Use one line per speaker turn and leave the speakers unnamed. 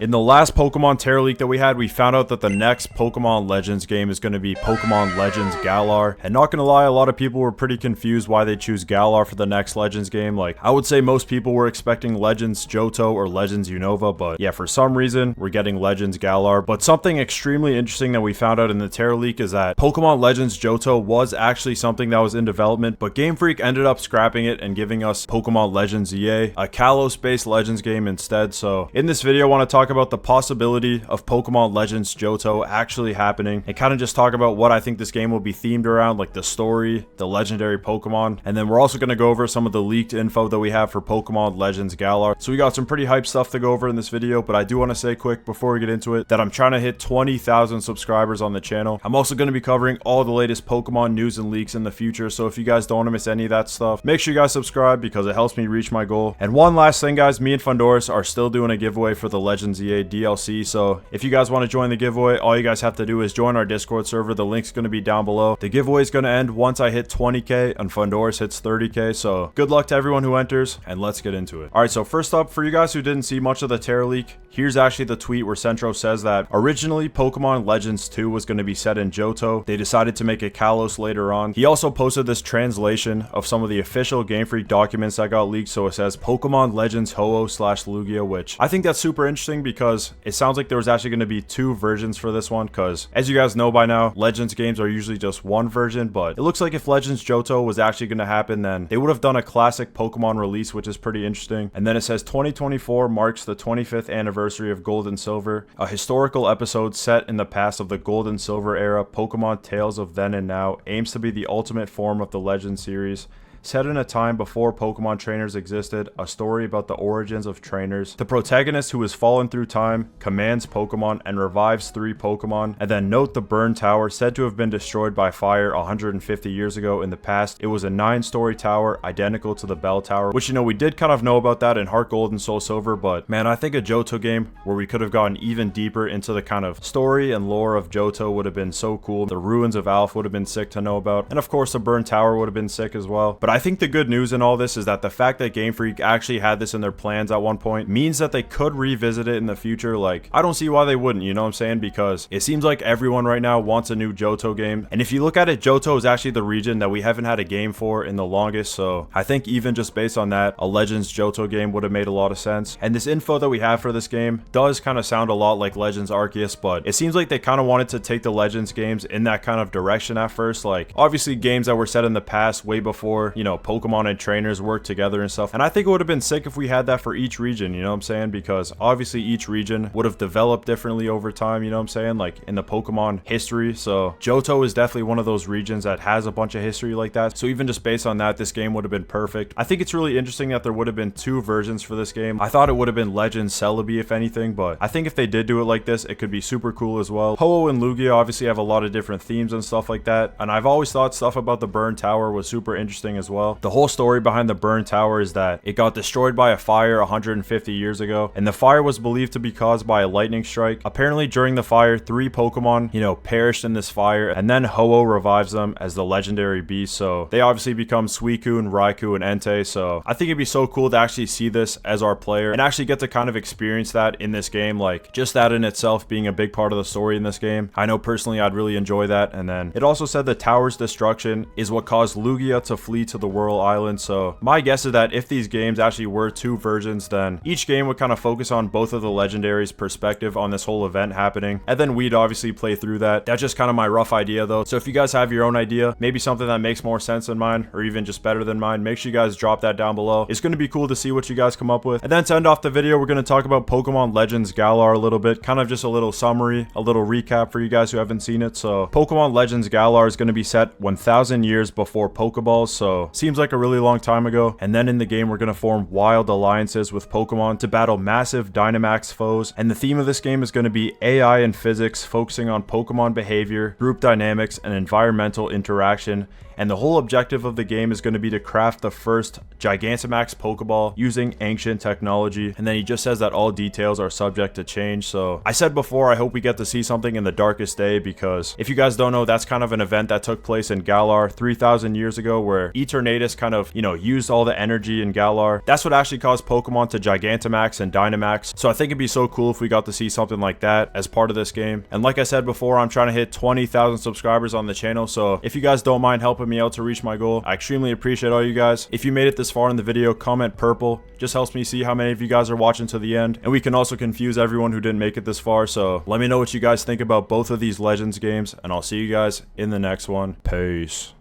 In the last Pokemon Terra leak that we had, we found out that the next Pokemon Legends game is going to be Pokemon Legends Galar. And not gonna lie, a lot of people were pretty confused why they choose Galar for the next Legends game. Like, I would say most people were expecting Legends Johto or Legends Unova, but yeah, for some reason, we're getting Legends Galar. But something extremely interesting that we found out in the Terra leak is that Pokemon Legends Johto was actually something that was in development, but Game Freak ended up scrapping it and giving us Pokemon Legends EA, a Kalos-based Legends game instead. So in this video, I want to talk about the possibility of Pokemon Legends Johto actually happening and kind of just talk about what I think this game will be themed around, like the story, the legendary Pokemon, and then we're also going to go over some of the leaked info that we have for Pokemon Legends Galar. So we got some pretty hype stuff to go over in this video, but I do want to say quick before we get into it that I'm trying to hit 20,000 subscribers on the channel. I'm also going to be covering all the latest Pokemon news and leaks in the future, so if you guys don't want to miss any of that stuff, make sure you guys subscribe because it helps me reach my goal. And one last thing, guys, me and Fundoris are still doing a giveaway for the Legends EA DLC, so if you guys want to join the giveaway, all you guys have to do is join our Discord server. The link's going to be down below. The giveaway is going to end once I hit 20k and Fundoris hits 30k, so good luck to everyone who enters, and let's get into it. Alright, so first up, for you guys who didn't see much of the Terra leak, here's actually the tweet where Centro says that originally Pokemon Legends 2 was going to be set in Johto. They decided to make it Kalos later on. He also posted this translation of some of the official Game Freak documents that got leaked, so it says Pokemon Legends Ho-Oh/Lugia, which I think that's super interesting because it sounds like there was actually going to be two versions for this one, because as you guys know by now, Legends games are usually just one version, but it looks like if Legends Johto was actually going to happen, then they would have done a classic Pokemon release, which is pretty interesting. And then it says 2024 marks the 25th anniversary of Gold and Silver, a historical episode set in the past of the Gold and Silver era. Pokemon Tales of Then and Now aims to be the ultimate form of the Legends series. Set in a time before Pokemon trainers existed, a story about the origins of trainers. The protagonist, who has fallen through time, commands Pokemon and revives 3 Pokemon. And then note the Burn Tower, said to have been destroyed by fire 150 years ago in the past. It was a 9-story tower, identical to the Bell Tower, which, you know, we did kind of know about that in Heart Gold and Soul Silver, but man, I think a Johto game where we could have gotten even deeper into the kind of story and lore of Johto would have been so cool. The Ruins of Alph would have been sick to know about, and of course the Burn Tower would have been sick as well. But I think the good news in all this is that the fact that Game Freak actually had this in their plans at one point means that they could revisit it in the future. Like, I don't see why they wouldn't, you know what I'm saying? Because it seems like everyone right now wants a new Johto game. And if you look at it, Johto is actually the region that we haven't had a game for in the longest. So I think even just based on that, a Legends Johto game would have made a lot of sense. And this info that we have for this game does kind of sound a lot like Legends Arceus, but it seems like they kind of wanted to take the Legends games in that kind of direction at first. Like, obviously games that were set in the past way before, you know, Pokemon and trainers work together and stuff. And I think it would have been sick if we had that for each region, you know what I'm saying? Because obviously each region would have developed differently over time, you know what I'm saying? Like in the Pokemon history. So Johto is definitely one of those regions that has a bunch of history like that. So even just based on that, this game would have been perfect. I think it's really interesting that there would have been 2 versions for this game. I thought it would have been Legends Celebi if anything, but I think if they did do it like this, it could be super cool as well. Ho-Oh and Lugia obviously have a lot of different themes and stuff like that. And I've always thought stuff about the Burn Tower was super interesting as well. The whole story behind the Burn Tower is that it got destroyed by a fire 150 years ago, and the fire was believed to be caused by a lightning strike. Apparently during the fire, 3 Pokemon, you know, perished in this fire, and then Ho-Oh revives them as the legendary beast. So they obviously become Suicune, Raikou, and Entei. So I think it'd be so cool to actually see this as our player and actually get to kind of experience that in this game. Like, just that in itself being a big part of the story in this game. I know personally I'd really enjoy that. And then it also said the tower's destruction is what caused Lugia to flee to the Whirl Island. So my guess is that if these games actually were 2 versions, then each game would kind of focus on both of the legendaries' perspective on this whole event happening, and then we'd obviously play through that. That's just kind of my rough idea though. So if you guys have your own idea, maybe something that makes more sense than mine, or even just better than mine, make sure you guys drop that down below. It's going to be cool to see what you guys come up with. And then to end off the video, we're going to talk about Pokemon Legends Galar a little bit, kind of just a little summary, a little recap for you guys who haven't seen it. So Pokemon Legends Galar is going to be set 1,000 years before Pokeballs, so seems like a really long time ago. And then in the game, we're going to form wild alliances with Pokemon to battle massive Dynamax foes. And the theme of this game is going to be AI and physics, focusing on Pokemon behavior, group dynamics, and environmental interaction. And the whole objective of the game is going to be to craft the first Gigantamax Pokeball using ancient technology, and then he just says that all details are subject to change. So I said before, I hope we get to see something in the darkest day, because if you guys don't know, that's kind of an event that took place in Galar 3,000 years ago, where Eternatus kind of, used all the energy in Galar. That's what actually caused Pokemon to Gigantamax and Dynamax. So I think it'd be so cool if we got to see something like that as part of this game. And like I said before, I'm trying to hit 20,000 subscribers on the channel, so if you guys don't mind helping me out to reach my goal, I extremely appreciate all you guys. If you made it this far in the video, comment purple. Just helps me see how many of you guys are watching to the end, and we can also confuse everyone who didn't make it this far. So let me know what you guys think about both of these Legends games, and I'll see you guys in the next one. Peace.